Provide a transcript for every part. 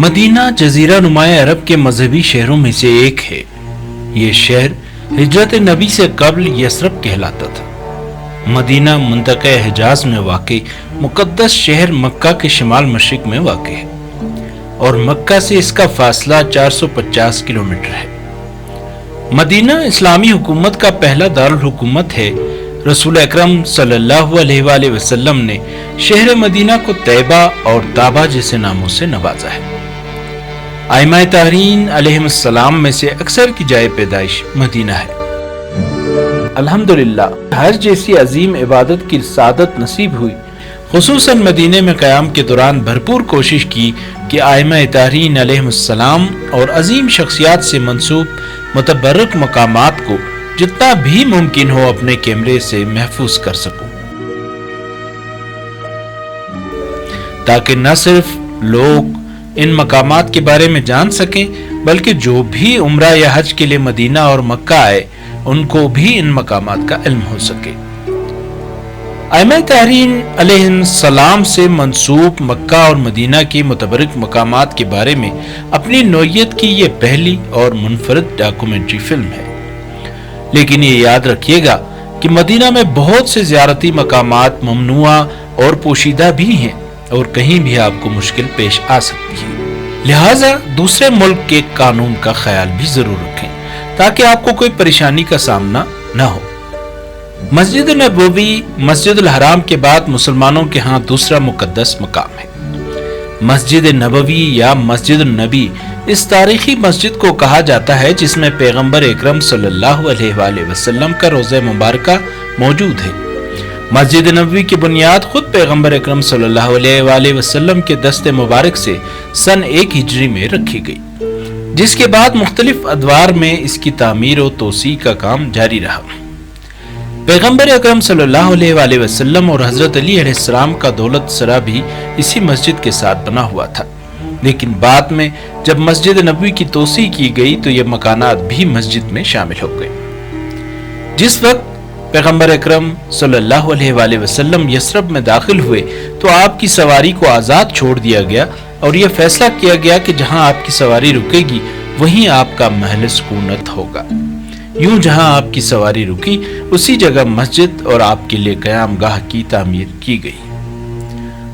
Medina जजीरा नुमाए अरब के मजहबी शहरों में से एक है। ये शहर हिजरत नबी से कबल यसरब कहलाता था। मदीना मुंतक़ा हिजाज में वाक़ई मुक़द्दस शहर मक्का के शिमाल मशरिक में वाक़ है और मक्का से इसका फासला 450 किलोमीटर है। मदीना इस्लामी हुकूमत का पहला दारुल हुकूमत है। रसूल अकरम सल्लल्लाहु अलैहि वसल्लम ने शहर मदीना को तैबा और ताबा जैसे नामों से नवाजा है। आइमा तारीन अलैहिस्सलाम में से अक्सर की जाए पैदाइश मदीना है। अल्हम्दुलिल्लाह हज जैसी अजीम इबादत की सादत नसीब हुई। खुसूसन मदीने में क़याम के दौरान भरपूर कोशिश की कि आइमा तारीन अलैहिस्सलाम और अजीम शख्सियात से मंसूब मुतबर्रक मकामात को जितना भी मुमकिन हो अपने कैमरे से महफूज कर सकूं, ताकि न सिर्फ लोग इन मकामात के बारे में जान सकें बल्कि जो भी उम्रा या हज के लिए मदीना और मक्का आए उनको भी इन मकामात का इल्म हो सके। आइमा तारीन अलैहिस्सलाम से मंसूब मक्का और मदीना के मुतबर्रिक मकामात के बारे में अपनी नौइयत की ये पहली और मुनफरद डॉक्यूमेंट्री फिल्म है। लेकिन ये याद रखिएगा कि मदीना में बहुत से ज़ियारती मकामात ममनुआ और पोशीदा भी हैं और कहीं भी आपको मुश्किल पेश आ सकती है। लिहाजा दूसरे मुल्क के कानून का ख्याल भी जरूर रखें ताकि आपको कोई परेशानी का सामना न हो। मस्जिद नबवी मस्जिदुल हराम के बाद मुसलमानों के यहाँ दूसरा मुकद्दस मकाम है। मस्जिद नबवी या मस्जिद नबी इस तारीखी मस्जिद को कहा जाता है जिसमें पैगंबर अकरम सल्लल्लाहु अलैहि वसल्लम का रोज़ा मुबारका मौजूद है। मस्जिद नबवी की बुनियाद खुद पैगंबर अकरम सल्लल्लाहु अलैहि वसल्लम के दस्ते मुबारक से सन 1 हिजरी में रखी गई, जिसके बाद मुख्तलिफ अदवार में इसकी तामीर और तोसी का काम जारी रहा। पैगंबर अकरम सल्लल्लाहु अलैहि वसल्लम और हजरत अली अलैहिस्सलाम का दौलत सरा भी इसी मस्जिद के साथ बना हुआ था, लेकिन बाद में जब मस्जिद नबवी की तोसी की गई तो ये मकानात भी मस्जिद में शामिल हो गए। जिस वक्त पैगंबर अकरम सल्लल्लाहु अलैहि वसल्लम यसरब में दाखिल हुए तो आपकी सवारी को आज़ाद छोड़ दिया गया और यह फैसला किया गया कि जहां आपकी सवारी रुकेगी वहीं आपका महल सुकूनत होगा। यूं जहां आपकी सवारी रुकी उसी जगह मस्जिद और आपके लिए क़यामगाह की तामीर की गई।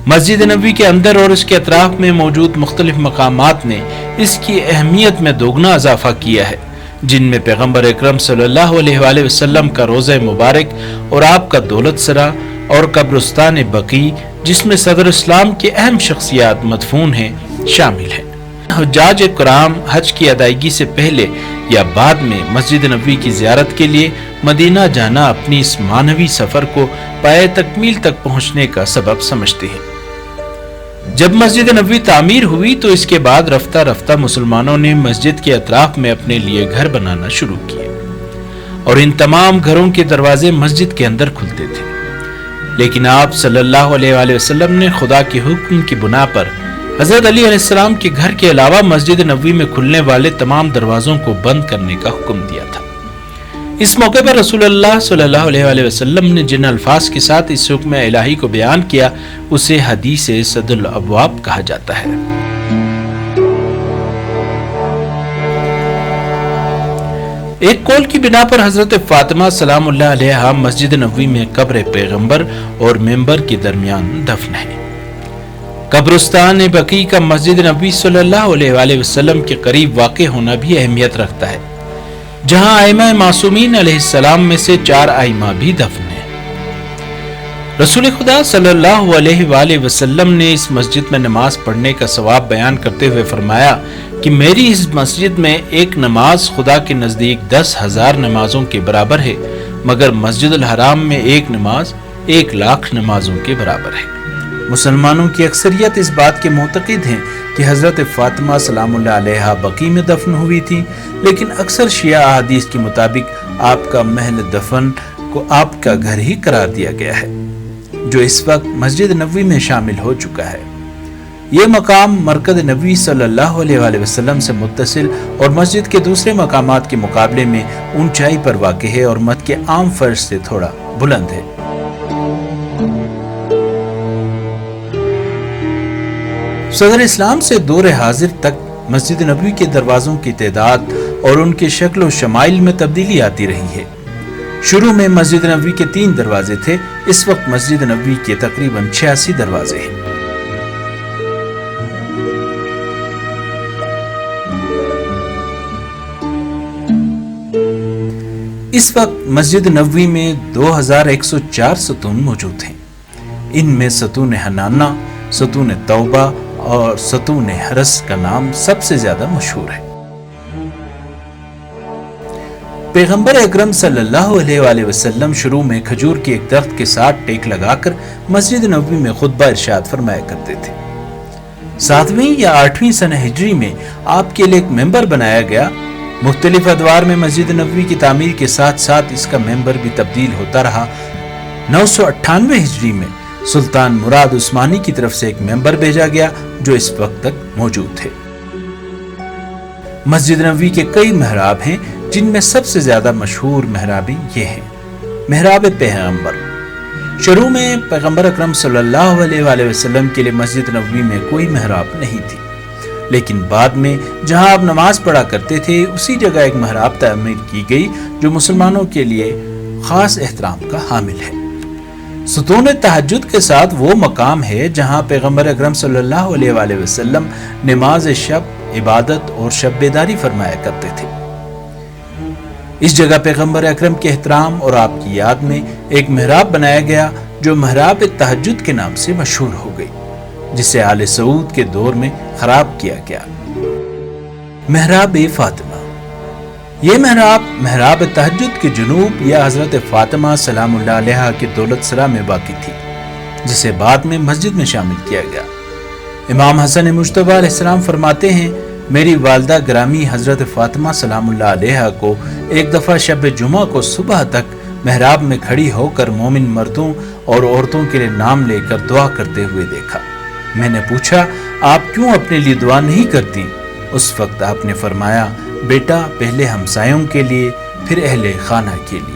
मस्जिद नबवी के अंदर और इसके अतराफ में मौजूद मुख्तलिफ मकामात ने इसकी अहमियत में दोगुना इजाफा किया है, जिनमें पैगंबर अकरम सल्लल्लाहु अलैहि वसल्लम का रोज़ा मुबारक और आपका दौलत सरा और कब्रिस्तान बकी जिसमें सदर इस्लाम के अहम शख्सियात मदफून हैं शामिल हैं। हुज्जाज किराम हज की अदायगी से पहले या बाद में मस्जिद नबवी की ज़ियारत के लिए मदीना जाना अपनी इस मानवी सफ़र को पाए तकमील तक पहुँचने का सबब समझते हैं। जब मस्जिद नबवी तामीर हुई तो इसके बाद रफ्ता रफ्ता मुसलमानों ने मस्जिद के अतराफ में अपने लिए घर बनाना शुरू किए और इन तमाम घरों के दरवाजे मस्जिद के अंदर खुलते थे। लेकिन आप सल्लल्लाहु अलैहि वसल्लम ने खुदा के हुक्म की बुना पर हजरत अली अलैहिस्सलाम के घर के अलावा मस्जिद नबवी में खुलने वाले तमाम दरवाजों को बंद करने का हुक्म दिया था। इस मौके पर रसूलुल्लाह सल्लल्लाहु अलैहि वसल्लम ने जिन अल्फाज के साथ इस हुक्म इलाही को बयान किया उसे हदीस सदुल अबवाब कहा जाता है। एक कौल की बिना पर हजरत फातिमा सलामुल्लाह अलैहा मस्जिद नबवी में कब्र पैगंबर और मेंबर के दरमियान दफन है। कब्रिस्तान बकी का मस्जिद नबवी सल्लल्लाहु अलैहि वसल्लम के करीब वाक़ होना भी अहमियत रखता है, जहां आइमा मासूमीन अलैहिस्सलाम में से 4 आइमा भी दफन है। रसूल खुदा सल्लल्लाहु अलैहि वसल्लम ने इस मस्जिद में नमाज पढ़ने का सवाब बयान करते हुए फरमाया कि मेरी इस मस्जिद में एक नमाज खुदा के नज़दीक 10,000 नमाजों के बराबर है, मगर मस्जिदुल हराम में एक नमाज 1,00,000 नमाजों के बराबर है। मुसलमानों की अक्सरियत इस बात के मुतक़िद हैं कि हज़रत फ़ातिमा सलामुल्लाह अलैहा बकी में दफन हुई थी, लेकिन अक्सर शिया अहादीस के मुताबिक आपका महल दफन को आपका घर ही करार दिया गया है, जो इस वक्त मस्जिद नबवी में शामिल हो चुका है। ये मकाम मरकज़ नबवी सल्लल्लाहु अलैहि वसल्लम से मुत्तसिल और मस्जिद के दूसरे मकामात के मुकाबले में ऊंचाई पर वाक़ है और मद के आम फर्श से थोड़ा बुलंद है। صدر اسلام سے دور حاضر تک مسجد نبوی کے دروازوں کی تعداد اور ان کے شکل و شمائل میں تبدیلی آتی رہی ہے۔ شروع میں مسجد نبوی کے 3 دروازے تھے، اس وقت مسجد نبوی کے تقریباً 86 دروازے ہیں۔ اس وقت مسجد نبوی میں 2104 ستون موجود ہیں۔ ان میں ستون حنانہ، ستون توبہ اور ستون حرس کا نام سب سے زیادہ مشہور ہے۔ پیغمبر اکرم صلی اللہ علیہ وآلہ وسلم شروع میں کھجور کے ایک درخت کے ساتھ ٹیک لگا کر مسجد نبوی میں خطبہ ارشاد فرمایا کرتے تھے۔ 7ویں یا 8ویں سنہ ہجری میں آپ کے لیے ایک ممبر بنایا گیا۔ مختلف ادوار میں مسجد نبوی کی تعمیر کے ساتھ ساتھ اس کا ممبر بھی تبدیل ہوتا رہا۔ 998 ہجری میں سلطان مراد عثمانی کی طرف سے ایک ممبر بھیجا گیا جو اس وقت تک موجود ہے۔ مسجد نبوی کے کئی محراب ہیں، جن میں سب سے زیادہ مشہور محرابیں یہ ہیں۔ محراب پیغمبر، شروع میں پیغمبر اکرم صلی اللہ علیہ وآلہ وسلم کے لیے مسجد نبوی میں کوئی محراب نہیں تھی، لیکن بعد میں جہاں آپ نماز پڑھا کرتے تھے اسی جگہ ایک محراب تعمیر کی گئی جو مسلمانوں کے لیے خاص احترام کا حامل ہے۔ ستون تہجد کے ساتھ وہ مقام ہے جہاں پیغمبر اکرم صلی اللہ علیہ وآلہ وسلم نماز شب، عبادت اور شب بیداری فرمایا کرتے تھے۔ اس جگہ پیغمبر اکرم کے احترام اور آپ کی یاد میں ایک محراب بنایا گیا جو محراب تہجد کے نام سے مشہور ہو گئی، جسے آل سعود کے دور میں خراب کیا گیا۔ محراب فاطمہ، یہ محراب تہجد کے جنوب یا حضرت فاطمہ سلام اللہ علیہا کے دولت سرا میں واقع تھی، جسے بعد میں مسجد میں شامل کیا گیا۔ امام حسن مجتبی علیہ السلام فرماتے ہیں، میری والدہ گرامی حضرت فاطمہ سلام اللہ علیہا کو ایک دفعہ شب جمعہ کو صبح تک محراب میں کھڑی ہو کر مومن مردوں اور عورتوں کے لیے نام لے کر دعا کرتے ہوئے دیکھا۔ میں نے پوچھا، آپ کیوں اپنے لیے دعا نہیں کرتی؟ اس وقت آپ نے فرمایا، بیٹا پہلے ہمسایوں کے لیے پھر اہل خانہ کے لیے۔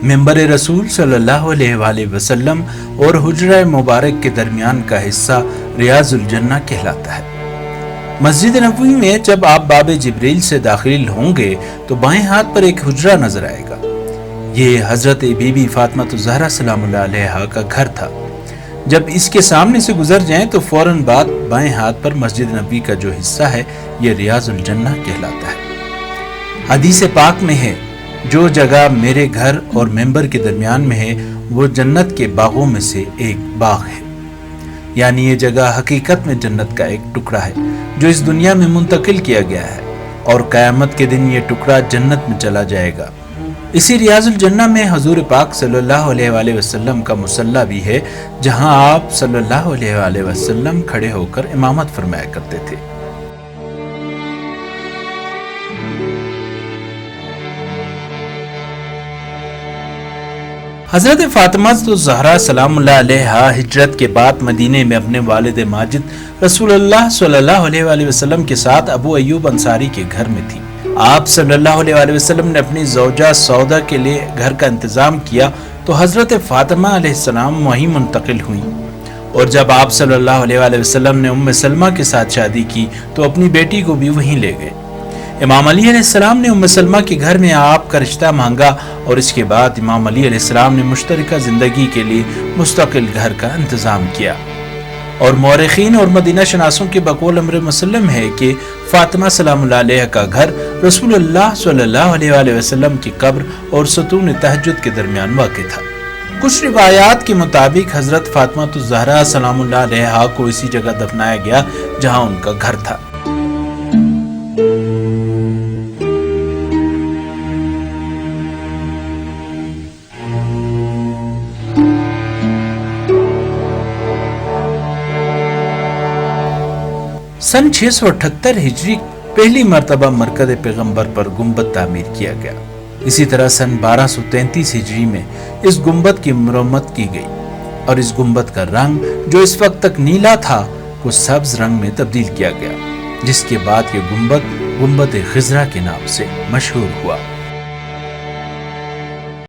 منبر رسول صلی اللہ علیہ وآلہ وسلم اور حجرہ مبارک کے درمیان کا حصہ ریاض الجنہ کہلاتا ہے۔ مسجد نبوی میں جب آپ باب جبریل سے داخل ہوں گے تو بائیں ہاتھ پر ایک حجرہ نظر آئے گا۔ یہ حضرت بی بی فاطمہ الزہرا سلام اللہ علیہا کا گھر تھا۔ جب اس کے سامنے سے گزر جائیں تو فوراً بعد بائیں ہاتھ پر مسجد نبوی کا جو حصہ ہے یہ ریاض الجنہ کہلاتا ہے۔ حدیث پاک میں ہے، جو جگہ میرے گھر اور منبر کے درمیان میں ہے وہ جنت کے باغوں میں سے ایک باغ ہے، یعنی یہ جگہ حقیقت میں جنت کا ایک ٹکڑا ہے جو اس دنیا میں منتقل کیا گیا ہے، اور قیامت کے دن یہ ٹکڑا جنت میں چلا جائے گا۔ اسی ریاض الجنہ میں حضور پاک صلی اللہ علیہ وآلہ وسلم کا مصلی بھی ہے، جہاں آپ صلی اللہ علیہ وآلہ وسلم کھڑے ہو کر امامت فرمایا کرتے تھے۔ حضرت فاطمہ الزہرا سلام اللہ علیہا ہجرت کے بعد مدینے میں اپنے والد ماجد رسول اللہ صلی اللہ علیہ وآلہ وسلم کے ساتھ ابو ایوب انصاری کے گھر میں تھی۔ آپ صلی اللہ علیہ وآلہ وسلم نے اپنی زوجہ سودا کے لیے گھر کا انتظام کیا تو حضرت فاطمہ علیہ السلام وہیں منتقل ہوئیں، اور جب آپ صلی اللہ علیہ وآلہ وسلم نے ام سلمہ کے ساتھ شادی کی تو اپنی بیٹی کو بھی وہیں لے گئے۔ امام علی علیہ السلام نے ام سلمہ کے گھر میں آپ کا رشتہ مانگا، اور اس کے بعد امام علی علیہ السلام نے مشترکہ زندگی کے لیے مستقل گھر کا انتظام کیا۔ اور مورخین اور مدینہ شناسوں کے بقول امر مسلم ہے کہ فاطمہ سلام اللہ علیہ کا گھر رسول اللہ صلی اللہ علیہ وآلہ وسلم کی قبر اور ستون تہجد کے درمیان واقع تھا۔ کچھ روایات کے مطابق حضرت فاطمہ الزہرا سلام اللہ علیہا کو اسی جگہ دفنایا گیا جہاں ان کا گھر تھا۔ سن 678 ہجری پہلی مرتبہ مرکز پیغمبر پر گنبد تعمیر کیا گیا۔ اسی طرح سن 1233 ہجری میں اس گنبد کی مرمت کی گئی، اور اس گنبد کا رنگ جو اس وقت تک نیلا تھا کو سبز رنگ میں تبدیل کیا گیا، جس کے بعد یہ گنبد خضرا کے نام سے مشہور ہوا۔